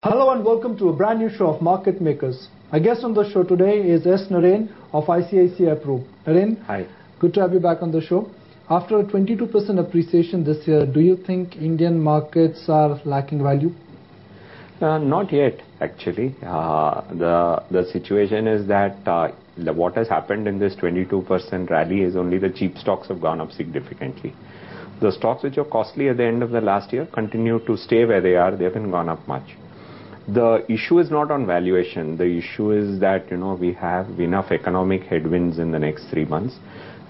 Hello and welcome to a brand new show of Market Makers. Our guest on the show today is S. Naren of ICICI Pru. Naren, hi. Good to have you back on the show. After a 22% appreciation this year, do you think Indian markets are lacking value? Not yet, actually. The situation is that what has happened in this 22% rally is only the cheap stocks have gone up significantly. The stocks which are costly at the end of the last year continue to stay where they are. They haven't gone up much. The issue is not on valuation. The issue is that, we have enough economic headwinds in the next 3 months.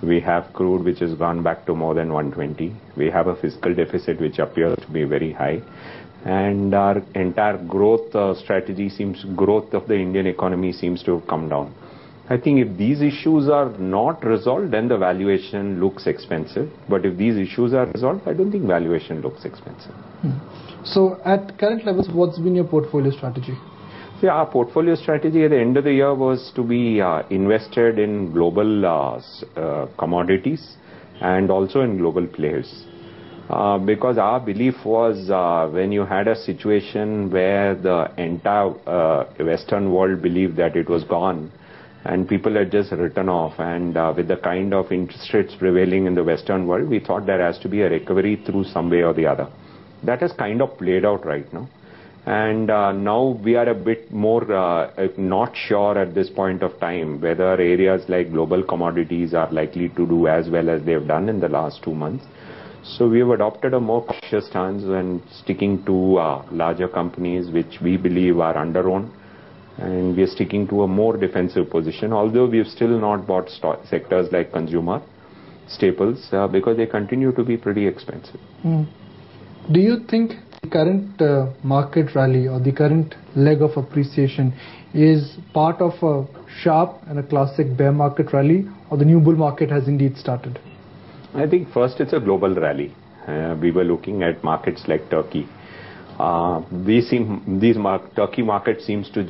We have crude which has gone back to more than 120. We have a fiscal deficit which appears to be very high. And our entire growth growth of the Indian economy seems to have come down. I think if these issues are not resolved, then the valuation looks expensive. But if these issues are resolved, I don't think valuation looks expensive. So at current levels, what's been your portfolio strategy? Yeah, our portfolio strategy at the end of the year was to be invested in global commodities and also in global players. Because our belief was when you had a situation where the entire Western world believed that it was gone and people had just written off, and with the kind of interest rates prevailing in the Western world, we thought there has to be a recovery through some way or the other. That has kind of played out right now. And now we are a bit more not sure at this point of time whether areas like global commodities are likely to do as well as they've done in the last 2 months. So we have adopted a more cautious stance and sticking to larger companies which we believe are under-owned, and we are sticking to a more defensive position, although we have still not bought sectors like consumer staples because they continue to be pretty expensive. Do you think the current market rally or the current leg of appreciation is part of a sharp and a classic bear market rally, or the new bull market has indeed started? I think first it's a global rally. We were looking at markets like Turkey. Turkey market seems to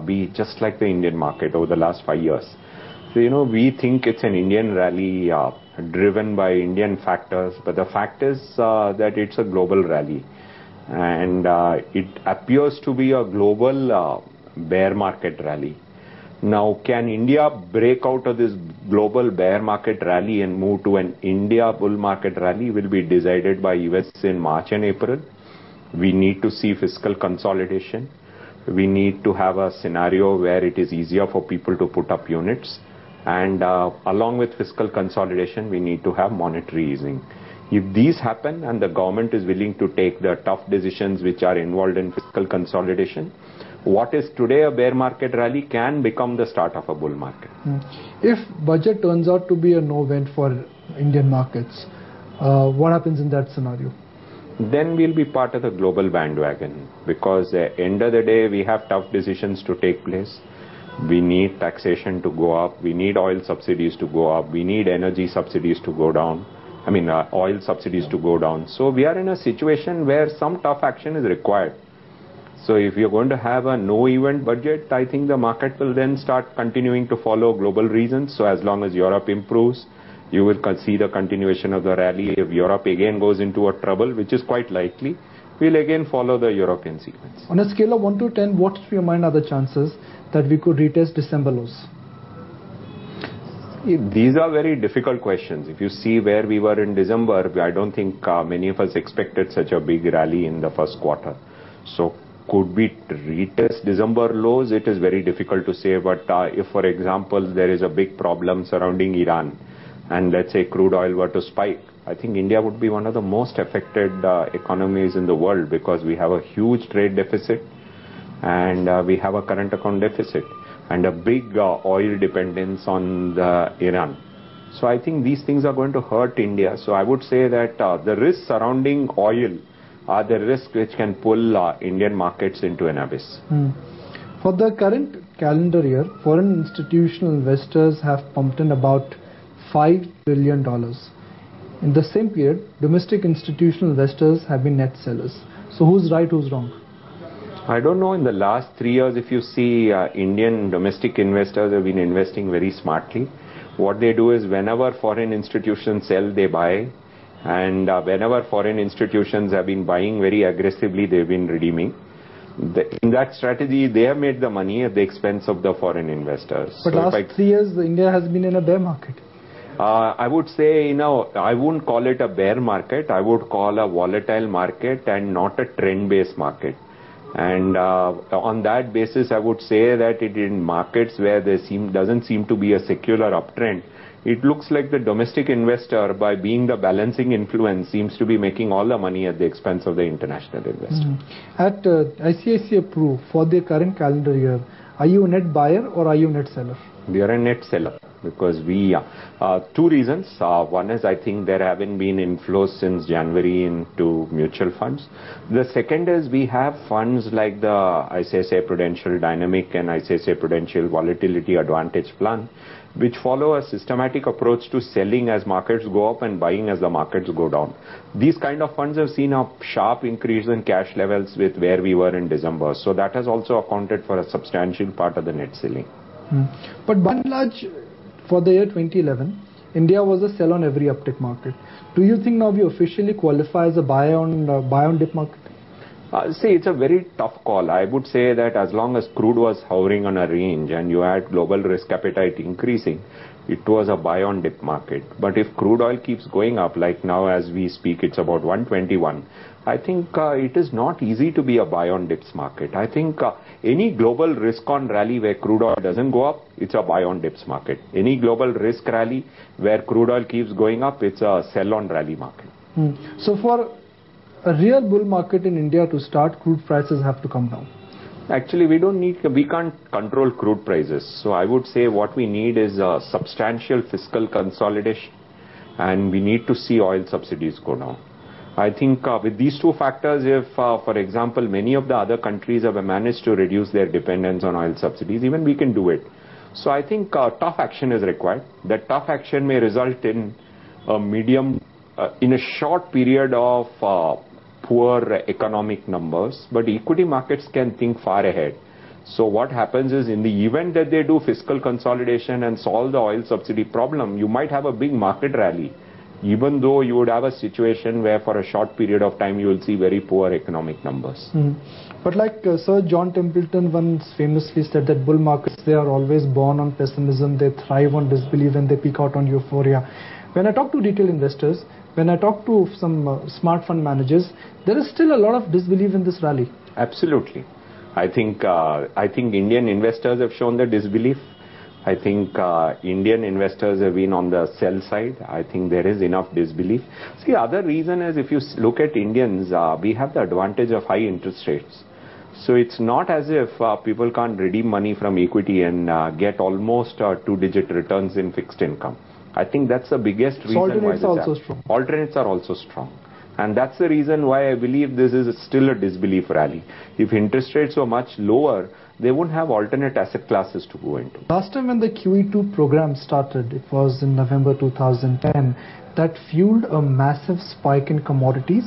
be just like the Indian market over the last 5 years. So, we think it's an Indian rally driven by Indian factors, but the fact is that it's a global rally. And it appears to be a global bear market rally. Now, can India break out of this global bear market rally and move to an India bull market rally will be decided by US in March and April. We need to see fiscal consolidation. We need to have a scenario where it is easier for people to put up units. And along with fiscal consolidation, we need to have monetary easing. If these happen and the government is willing to take the tough decisions which are involved in fiscal consolidation, what is today a bear market rally can become the start of a bull market. If budget turns out to be a no-win for Indian markets, what happens in that scenario? Then we'll be part of the global bandwagon, because at the end of the day, we have tough decisions to take place. We need taxation to go up. We need oil subsidies to go up. We need energy subsidies to go down. Oil subsidies to go down. So we are in a situation where some tough action is required. So if you're going to have a no-event budget, I think the market will then start continuing to follow global reasons. So as long as Europe improves, you will see the continuation of the rally. If Europe again goes into a trouble, which is quite likely, we'll again follow the European sequence. On a scale of 1 to 10, what to your mind are the chances that we could retest December lows? These are very difficult questions. If you see where we were in December, I don't think many of us expected such a big rally in the first quarter. So could we retest December lows? It is very difficult to say. But if, for example, there is a big problem surrounding Iran, and let's say crude oil were to spike, I think India would be one of the most affected economies in the world, because we have a huge trade deficit and we have a current account deficit and a big oil dependence on Iran. So I think these things are going to hurt India. So I would say that the risks surrounding oil are the risks which can pull Indian markets into an abyss. For the current calendar year, foreign institutional investors have pumped in about $5 billion. In the same period, domestic institutional investors have been net sellers. So who's right, who's wrong? I don't know. In the last 3 years, if you see, Indian domestic investors have been investing very smartly. What they do is whenever foreign institutions sell, they buy. And whenever foreign institutions have been buying very aggressively, they've been redeeming. In that strategy, they have made the money at the expense of the foreign investors. But last 3 years, India has been in a bear market. I would say, I wouldn't call it a bear market. I would call a volatile market and not a trend-based market. And on that basis, I would say that in markets where there doesn't seem to be a secular uptrend, it looks like the domestic investor, by being the balancing influence, seems to be making all the money at the expense of the international investor. At ICICI Pru, for the current calendar year, are you a net buyer or are you a net seller? We are a net seller because we, two reasons. One is I think there haven't been inflows since January into mutual funds. The second is we have funds like the ICICI Prudential Dynamic and ICICI Prudential Volatility Advantage Plan, which follow a systematic approach to selling as markets go up and buying as the markets go down. These kind of funds have seen a sharp increase in cash levels with where we were in December. So that has also accounted for a substantial part of the net selling. But by and large, for the year 2011, India was a sell on every uptick market. Do you think now we officially qualify as a buy on dip market? See, it's a very tough call. I would say that as long as crude was hovering on a range and you had global risk appetite increasing, it was a buy on dip market. But if crude oil keeps going up, like now as we speak, it's about 121, I think it is not easy to be a buy on dips market. I think any global risk on rally where crude oil doesn't go up, it's a buy on dips market. Any global risk rally where crude oil keeps going up, it's a sell on rally market. So for a real bull market in India to start, crude prices have to come down. Actually, we can't control crude prices. So I would say what we need is a substantial fiscal consolidation, and we need to see oil subsidies go down. I think with these two factors, if, for example, many of the other countries have managed to reduce their dependence on oil subsidies, even we can do it. So I think tough action is required. That tough action may result in in a short period of poor economic numbers, but equity markets can think far ahead. So what happens is, in the event that they do fiscal consolidation and solve the oil subsidy problem, you might have a big market rally, even though you would have a situation where for a short period of time you will see very poor economic numbers. But like Sir John Templeton once famously said that bull markets, they are always born on pessimism, they thrive on disbelief and they peak out on euphoria. When I talk to retail investors, when I talk to some smart fund managers, there is still a lot of disbelief in this rally. Absolutely. I think Indian investors have shown the disbelief. I think Indian investors have been on the sell side. I think there is enough disbelief. See, other reason is, if you look at Indians, we have the advantage of high interest rates. So it's not as if people can't redeem money from equity and get almost 2-digit returns in fixed income. I think that's the biggest reason why this alternates are also strong. Alternates are also strong. And that's the reason why I believe this is still a disbelief rally. If interest rates were much lower, they wouldn't have alternate asset classes to go into. Last time when the QE2 program started, it was in November 2010, that fueled a massive spike in commodities,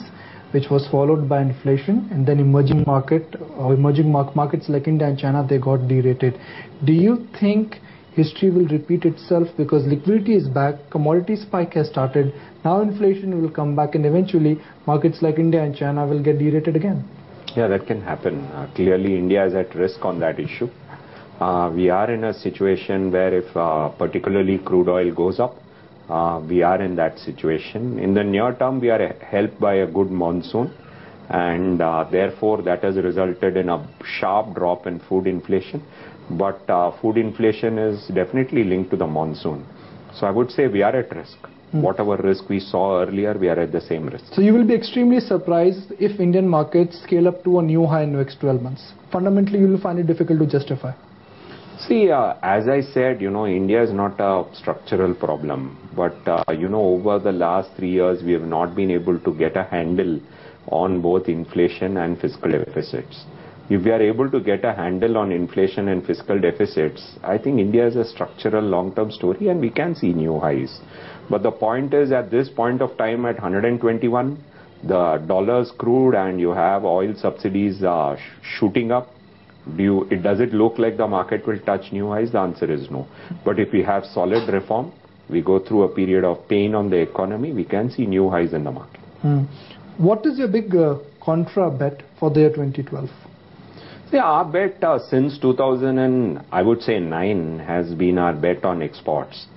which was followed by inflation, and then emerging markets like India and China, they got derated. Do you think history will repeat itself, because liquidity is back, commodity spike has started, now inflation will come back, and eventually markets like India and China will get derated again? Yeah, that can happen. Clearly, India is at risk on that issue. We are in a situation where if particularly crude oil goes up, we are in that situation. In the near term, we are helped by a good monsoon, and therefore that has resulted in a sharp drop in food inflation. But food inflation is definitely linked to the monsoon. So I would say we are at risk. Whatever risk we saw earlier, we are at the same risk. So you will be extremely surprised if Indian markets scale up to a new high in the next 12 months. Fundamentally, you will find it difficult to justify. See, as I said, India is not a structural problem. But, over the last 3 years, we have not been able to get a handle on both inflation and fiscal deficits. If we are able to get a handle on inflation and fiscal deficits, I think India is a structural long-term story and we can see new highs. But the point is, at this point of time at 121, the dollar's crude and you have oil subsidies shooting up, does it look like the market will touch new highs? The answer is no. But if we have solid reform, we go through a period of pain on the economy, we can see new highs in the market. What is your big contra bet for the year 2012? Yeah, our bet since 2000 and I would say 9 has been our bet on exports.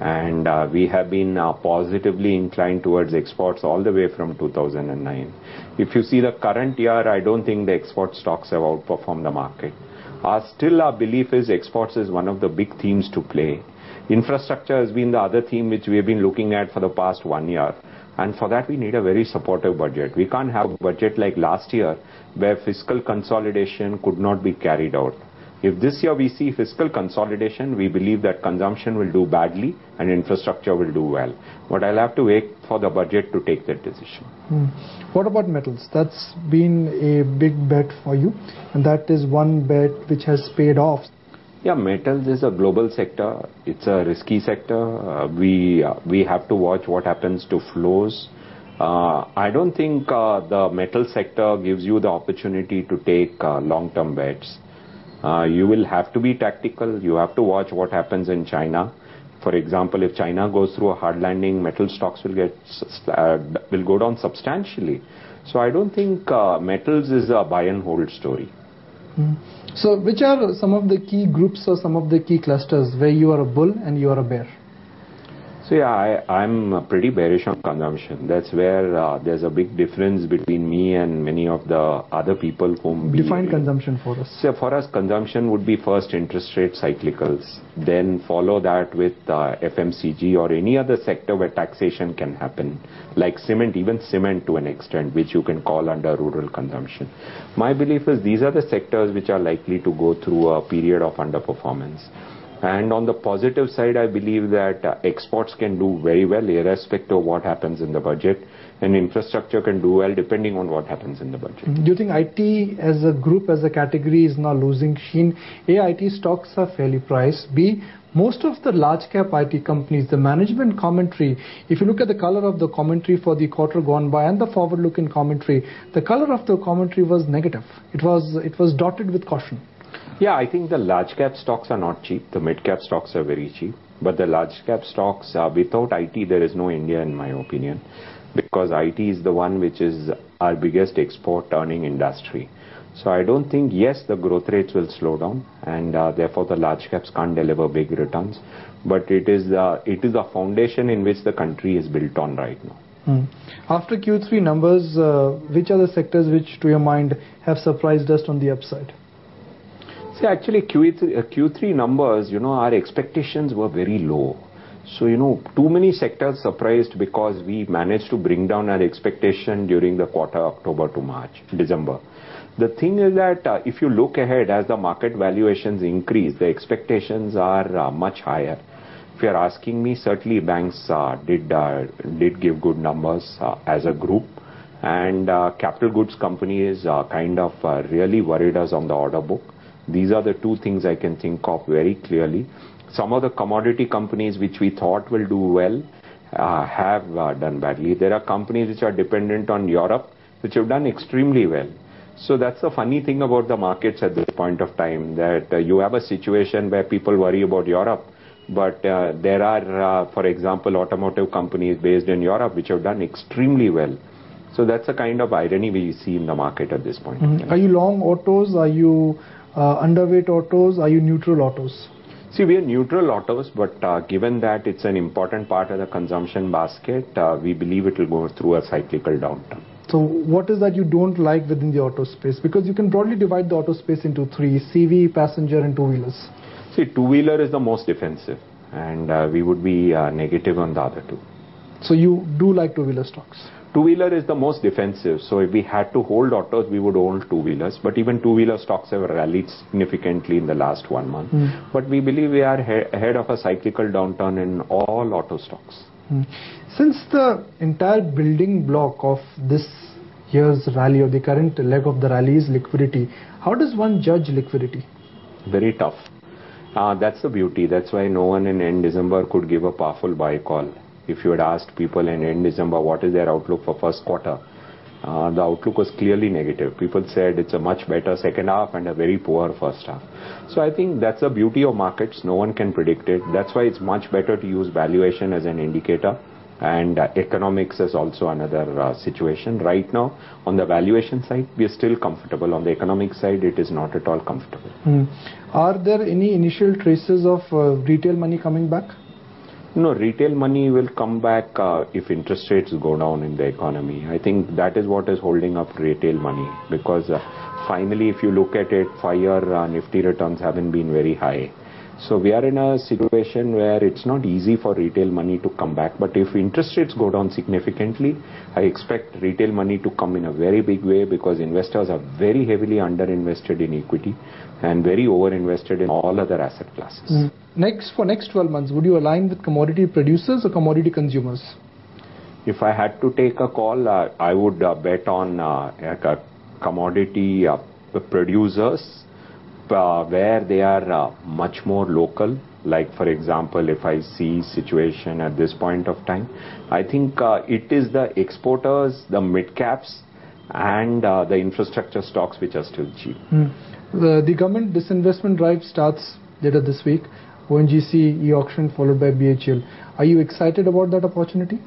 And we have been positively inclined towards exports all the way from 2009. If you see the current year, I don't think the export stocks have outperformed the market. Still our belief is exports is one of the big themes to play. Infrastructure has been the other theme which we have been looking at for the past 1 year. And for that we need a very supportive budget. We can't have a budget like last year where fiscal consolidation could not be carried out. If this year we see fiscal consolidation, we believe that consumption will do badly and infrastructure will do well. But I'll have to wait for the budget to take that decision. What about metals? That's been a big bet for you, and that is one bet which has paid off. Yeah, metals is a global sector. It's a risky sector. We have to watch what happens to flows. I don't think the metal sector gives you the opportunity to take long-term bets. You will have to be tactical. You have to watch what happens in China. For example, if China goes through a hard landing, metal stocks will go down substantially. So I don't think metals is a buy and hold story. So which are some of the key groups or some of the key clusters where you are a bull and you are a bear? So yeah, I'm pretty bearish on consumption. That's where there's a big difference between me and many of the other people whom Define consumption for us. So for us, consumption would be first interest rate cyclicals, then follow that with FMCG or any other sector where taxation can happen, like cement, even cement to an extent, which you can call under rural consumption. My belief is these are the sectors which are likely to go through a period of underperformance. And on the positive side, I believe that exports can do very well irrespective of what happens in the budget, and infrastructure can do well depending on what happens in the budget. Do you think IT as a group, as a category is now losing sheen? A, IT stocks are fairly priced. B, most of the large cap IT companies, the management commentary, if you look at the color of the commentary for the quarter gone by and the forward looking commentary, the color of the commentary was negative. It was dotted with caution. Yeah, I think the large cap stocks are not cheap. The mid cap stocks are very cheap. But the large cap stocks, without IT, there is no India in my opinion. Because IT is the one which is our biggest export earning industry. So I don't think, yes, the growth rates will slow down and therefore the large caps can't deliver big returns. But it is the foundation in which the country is built on right now. After Q3 numbers, which are the sectors which to your mind have surprised us on the upside? See, actually Q3 numbers, our expectations were very low. So, too many sectors surprised because we managed to bring down our expectation during the quarter October to December. The thing is that if you look ahead as the market valuations increase, the expectations are much higher. If you're asking me, certainly banks did give good numbers as a group. And capital goods companies kind of really worried us on the order book. These are the two things I can think of very clearly. Some of the commodity companies which we thought will do well have done badly. There are companies which are dependent on Europe which have done extremely well. So that's the funny thing about the markets at this point of time, that you have a situation where people worry about Europe, but there are, for example, automotive companies based in Europe which have done extremely well. So that's the kind of irony we see in the market at this point. Are you long autos? Are you underweight autos? Are you neutral autos? See, we are neutral autos, but given that it's an important part of the consumption basket, we believe it will go through a cyclical downturn. So what is that you don't like within the auto space? Because you can broadly divide the auto space into three: CV, passenger and two-wheelers. See, two-wheeler is the most defensive, and we would be negative on the other two. So you do like two-wheeler stocks? Two-wheeler is the most defensive, so if we had to hold autos, we would hold two-wheelers. But even two-wheeler stocks have rallied significantly in the last 1 month. But we believe we are ahead of a cyclical downturn in all auto stocks. Since the entire building block of this year's rally or the current leg of the rally is liquidity, how does one judge liquidity? Very tough. That's the beauty. That's why no one in end December could give a powerful buy call. If you had asked people in end December what is their outlook for first quarter, the outlook was clearly negative. People said it's a much better second half and a very poor first half. So I think that's the beauty of markets. No one can predict it. That's why it's much better to use valuation as an indicator And economics is also another situation. Right now, on the valuation side, we are still comfortable. On the economic side, it is not at all comfortable. Are there any initial traces of retail money coming back? No, retail money will come back if interest rates go down in the economy. I think that is what is holding up retail money, because finally, if you look at it, 5-year Nifty returns haven't been very high. So we are in a situation where it's not easy for retail money to come back. But if interest rates go down significantly, I expect retail money to come in a very big way, because investors are very heavily underinvested in equity and very overinvested in all other asset classes. For next 12 months, would you align with commodity producers or commodity consumers? If I had to take a call, I would bet on commodity producers, where they are much more local. Like, for example, if I see situation at this point of time, I think it is the exporters, the mid caps, and the infrastructure stocks which are still cheap. The government disinvestment drive starts later this week. ONGC e-auction followed by BHEL. Are you excited about that opportunity?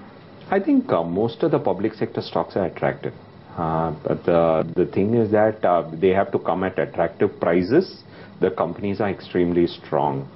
I think most of the public sector stocks are attractive. But the thing is that they have to come at attractive prices. The companies are extremely strong.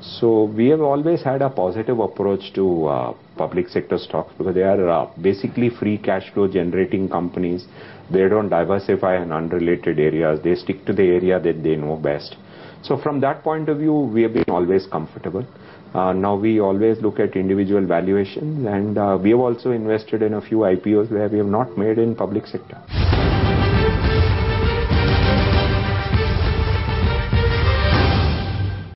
So we have always had a positive approach to public sector stocks, because they are basically free cash flow generating companies. They don't diversify in unrelated areas. They stick to the area that they know best. So from that point of view, we have been always comfortable. Now we always look at individual valuations, and we have also invested in a few IPOs where we have not made in public sector.